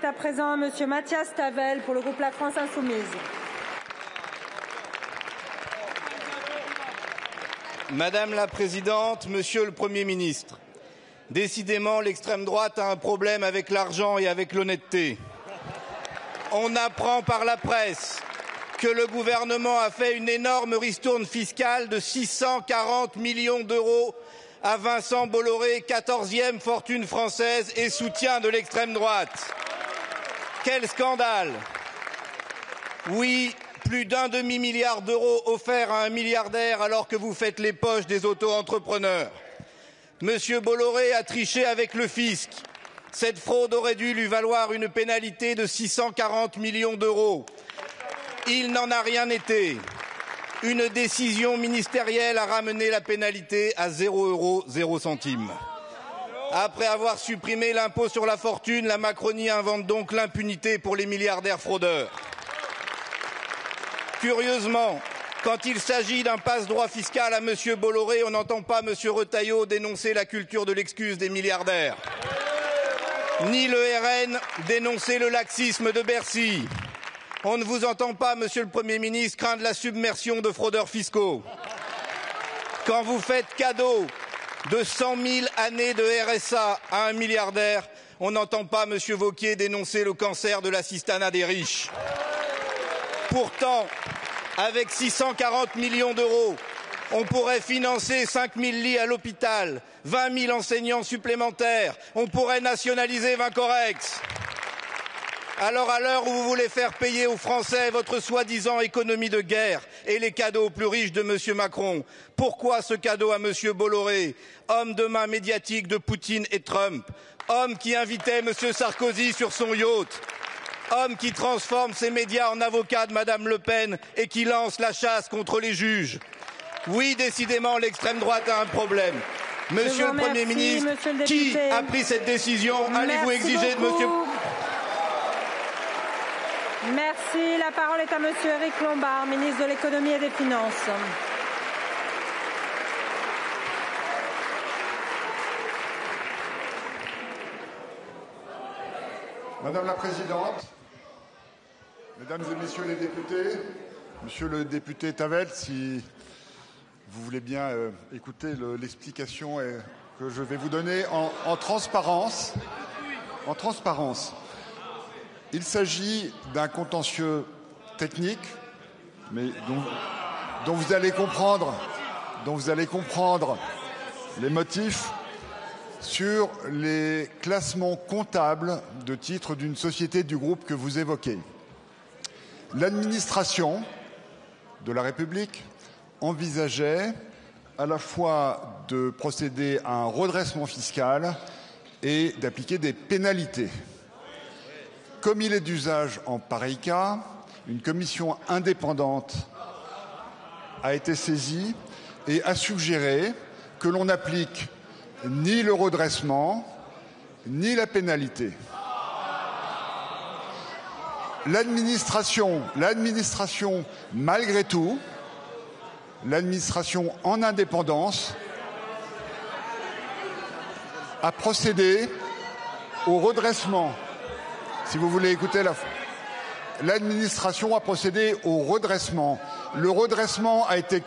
est à présent à Monsieur Mathias Tavel pour le groupe La France Insoumise. Madame la Présidente, Monsieur le Premier ministre, décidément l'extrême droite a un problème avec l'argent et avec l'honnêteté. On apprend par la presse que le gouvernement a fait une énorme ristourne fiscale de 640 millions d'euros à Vincent Bolloré, 14e fortune française et soutien de l'extrême droite. Quel scandale! Oui, plus d'un demi-milliard d'euros offerts à un milliardaire alors que vous faites les poches des auto-entrepreneurs. Monsieur Bolloré a triché avec le fisc. Cette fraude aurait dû lui valoir une pénalité de 640 millions d'euros. Il n'en a rien été. Une décision ministérielle a ramené la pénalité à 0 €, 0 centimes. Après avoir supprimé l'impôt sur la fortune, la Macronie invente donc l'impunité pour les milliardaires fraudeurs. Curieusement, quand il s'agit d'un passe-droit fiscal à M. Bolloré, on n'entend pas M. Retailleau dénoncer la culture de l'excuse des milliardaires, ni le RN dénoncer le laxisme de Bercy. On ne vous entend pas, Monsieur le Premier ministre, craindre la submersion de fraudeurs fiscaux. Quand vous faites cadeau de 100 000 années de RSA à un milliardaire, on n'entend pas M. Wauquiez dénoncer le cancer de l'assistanat des riches. Pourtant, avec 640 millions d'euros, on pourrait financer 5 000 lits à l'hôpital, 20 000 enseignants supplémentaires, on pourrait nationaliser Vincorex. Alors à l'heure où vous voulez faire payer aux Français votre soi-disant économie de guerre et les cadeaux aux plus riches de M. Macron, pourquoi ce cadeau à M. Bolloré, homme de main médiatique de Poutine et Trump, homme qui invitait M. Sarkozy sur son yacht, homme qui transforme ses médias en avocat de Mme Le Pen et qui lance la chasse contre les juges? Oui, décidément, l'extrême droite a un problème. Monsieur le Premier ministre, qui a pris cette décision? Allez-vous exiger de Monsieur... Merci. La parole est à Monsieur Éric Lombard, ministre de l'Économie et des Finances. Madame la Présidente, Mesdames et Messieurs les députés, Monsieur le député Tavel, si vous voulez bien écouter l'explication que je vais vous donner en transparence. En transparence. Il s'agit d'un contentieux technique, mais dont vous allez comprendre les motifs sur les classements comptables de titres d'une société du groupe que vous évoquez. L'administration de la République envisageait à la fois de procéder à un redressement fiscal et d'appliquer des pénalités. Comme il est d'usage en pareil cas, une commission indépendante a été saisie et a suggéré que l'on n'applique ni le redressement, ni la pénalité. L'administration, malgré tout, l'administration en indépendance, a procédé au redressement. Si vous voulez écouter l'administration a procédé au redressement. Le redressement a été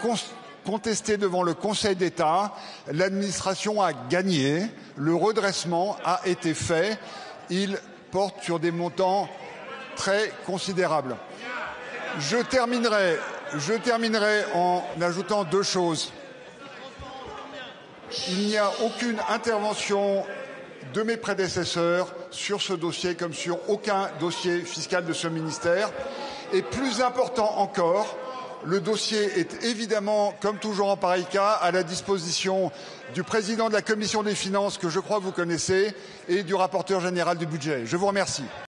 contesté devant le Conseil d'État. L'administration a gagné. Le redressement a été fait. Il porte sur des montants très considérables. Je terminerai en ajoutant deux choses. Il n'y a aucune intervention de mes prédécesseurs sur ce dossier comme sur aucun dossier fiscal de ce ministère. Et plus important encore, le dossier est évidemment, comme toujours en pareil cas, à la disposition du président de la Commission des finances, que je crois vous connaissez, et du rapporteur général du budget. Je vous remercie.